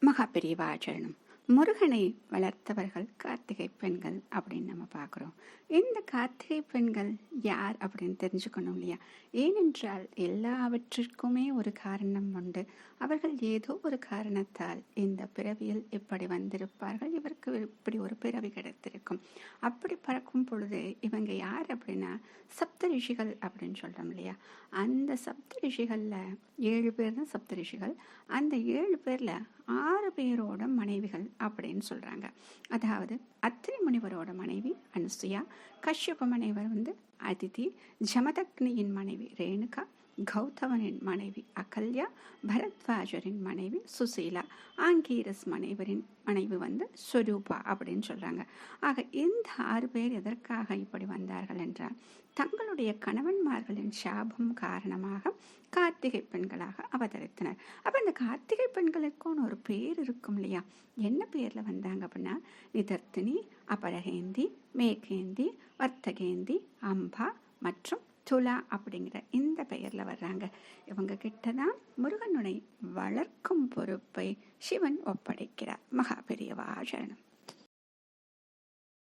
மகா பெரியவாச்சரணம். முருகனை வளர்த்தவர்கள் கார்த்திகை பெண்கள் அப்படின்னு நம்ம பார்க்குறோம். இந்த கார்த்திகை பெண்கள் யார் அப்படின்னு தெரிஞ்சுக்கணும் இல்லையா? ஏனென்றால் எல்லாவற்றிற்குமே ஒரு காரணம் உண்டு. அவர்கள் ஏதோ ஒரு காரணத்தால் இந்த பிறவியில் இப்படி வந்திருப்பார்கள், இவருக்கு இப்படி ஒரு பிறவி கிடைத்திருக்கும். அப்படி பறக்கும் பொழுது இவங்க யார் அப்படின்னா சப்த ரிஷிகள் அப்படின்னு சொல்கிறோம் இல்லையா? அந்த சப்த ரிஷிகளில் 7 பேர் தான் சப்த ரிஷிகள். அந்த 7 பேரில் 6 பேரோட மனைவிகள் அப்படின்னு சொல்கிறாங்க. அதாவது அத்திரி முனிவரோட மனைவி அனுசுயா, கஷ்யப முனிவர் அதிதி, ஜமதக்னியின் மனைவி ரேணுகா, கௌதமனின் மனைவி அகல்யா, பரத்வாஜரின் மனைவி சுசீலா, ஆங்கீரஸ் மனைவரின் மனைவி ஸ்வரூபா அப்படின்னு சொல்றாங்க. ஆக இந்த 6 பேர் எதற்காக இப்படி வந்தார்கள் என்றால், தங்களுடைய கணவன்மார்களின் சாபம் காரணமாக கார்த்திகை பெண்களாக அவதரித்தனர். அப்ப இந்த கார்த்திகை பெண்களுக்கும் ஒரு பேர் இருக்கும் இல்லையா? என்ன பேர்ல வந்தாங்க அப்படின்னா நிதர்த்தினி, அபரகேந்தி, மேகேந்தி, வர்த்தகேந்தி, அம்பா மற்றும் துலா அப்படிங்கிற இந்த பெயர்ல வர்றாங்க. இவங்க கிட்டதான் முருகனுடைய வளர்க்கும் பொறுப்பை சிவன் ஒப்படைக்கிறார். மகா பெரியவா சரணம்.